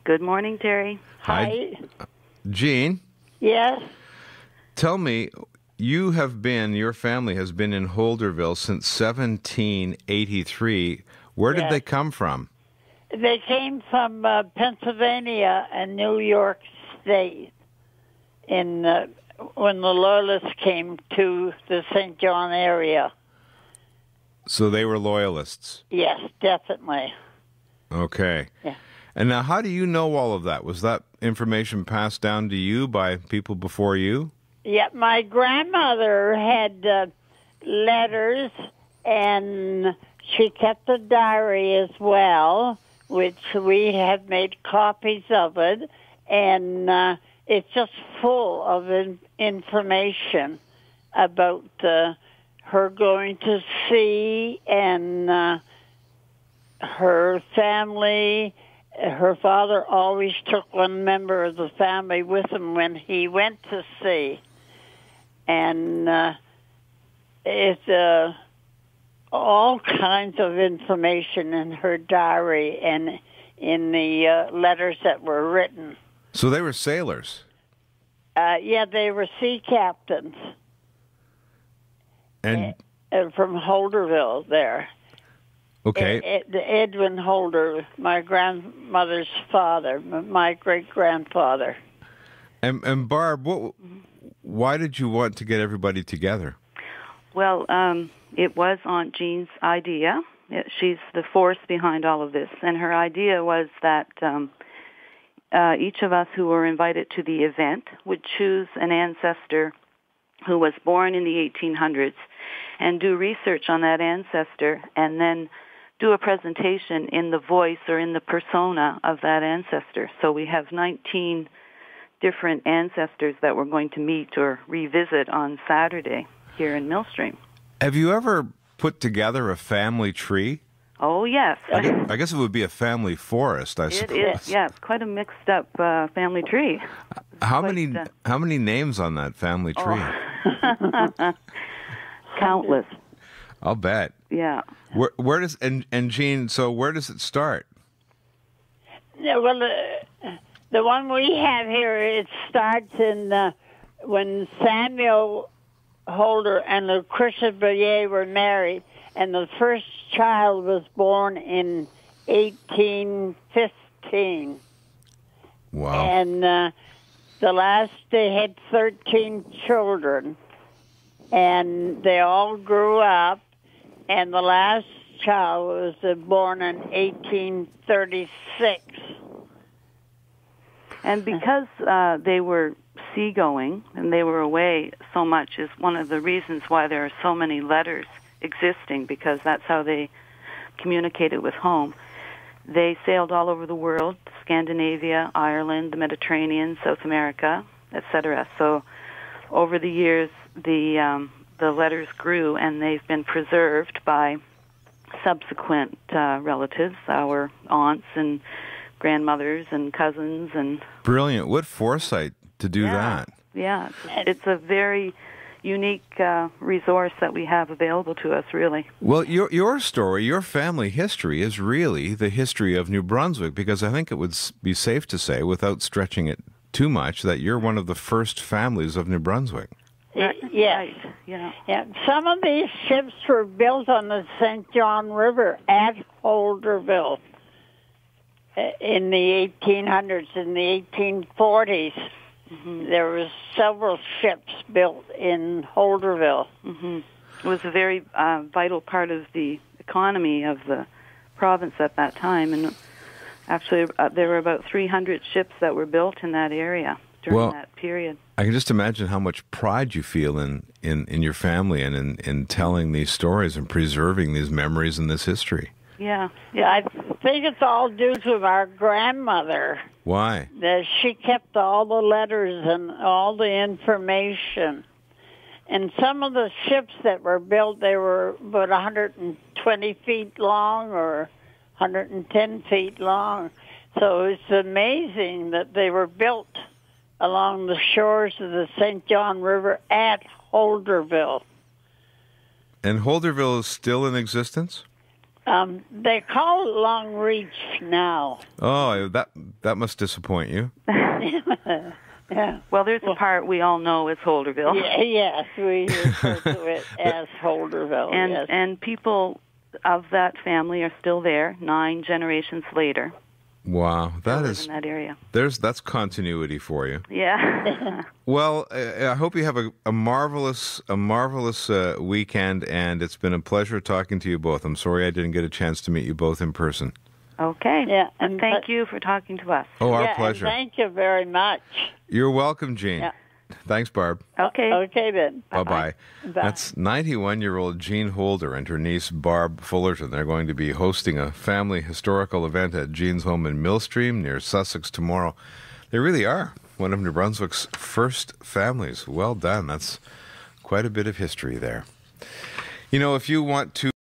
Good morning, Terry. Hi. Jean? Yes. Tell me, your family has been in Holderville since 1783. Where did they come from? They came from Pennsylvania and New York State when the Loyalists came to the St. John area. So they were Loyalists? Yes, definitely. Okay. Yeah. And now, how do you know all of that? Was that information passed down to you by people before you? Yeah, my grandmother had letters, and she kept a diary as well, which we have made copies of it, and it's just full of information about her going to sea and her family. Her father always took one member of the family with him when he went to sea. And it's all kinds of information in her diary and in the letters that were written. So they were sailors? Yeah, they were sea captains. And from Holderville there. Okay. Edwin Holder, my grandmother's father, my great-grandfather. And Barb, why did you want to get everybody together? Well, it was Aunt Jean's idea. She's the force behind all of this. And her idea was that each of us who were invited to the event would choose an ancestor who was born in the 1800s and do research on that ancestor and then do a presentation in the voice or in the persona of that ancestor. So we have 19 different ancestors that we're going to meet or revisit on Saturday here in Millstream. Have you ever put together a family tree? Oh, yes. I guess it would be a family forest, I suppose. It is, yeah. It's quite a mixed-up family tree. How many names on that family tree? Oh. Countless. I'll bet. Yeah. Where does and Jean? So where does it start? Yeah, well, the one we have here, it starts in when Samuel Holder and Lucretia Boyer were married, and the first child was born in 1815. Wow. And the last, they had 13 children, and they all grew up, and the last child was born in 1836. And because they were seagoing and they were away so much is one of the reasons why there are so many letters existing, because that's how they communicated with home. They sailed all over the world, Scandinavia, Ireland, the Mediterranean, South America, etc. So over the years, the letters grew, and they've been preserved by subsequent relatives, our aunts and grandmothers and cousins. And brilliant. What foresight to do that. Yeah, it's a very unique resource that we have available to us, really. Well, your story, your family history is really the history of New Brunswick, because I think it would be safe to say, without stretching it too much, that you're one of the first families of New Brunswick. Yes. Right. Yeah. Some of these ships were built on the St. John River at Holderville in the 1800s, in the 1840s. Mm-hmm. There was several ships built in Holderville. Mm-hmm. It was a very vital part of the economy of the province at that time, and actually there were about 300 ships that were built in that area during that period. I can just imagine how much pride you feel in your family and in telling these stories and preserving these memories and this history. Yeah. I think it's all due to our grandmother. Why? That she kept all the letters and all the information. And some of the ships that were built, they were about 120 feet long or 110 feet long. So it's amazing that they were built along the shores of the St. John River at Holderville. And Holderville is still in existence? They call it Long Reach now. Oh, that must disappoint you. Yeah. Well, there's a part we all know is Holderville. Yes, we refer to it as Holderville. Yes. And people of that family are still there 9 generations later. Wow, that is in that area. That's continuity for you. Yeah. Well, I hope you have a marvelous weekend, and it's been a pleasure talking to you both. I'm sorry I didn't get a chance to meet you both in person. Okay. Yeah, and thank you for talking to us. Oh, our pleasure. Thank you very much. You're welcome, Jean. Yeah. Thanks, Barb. Okay. Okay, then. Bye-bye. That's 91-year-old Jean Holder and her niece Barb Fullerton. They're going to be hosting a family historical event at Jean's home in Millstream near Sussex tomorrow. They really are one of New Brunswick's first families. Well done. That's quite a bit of history there. You know, if you want to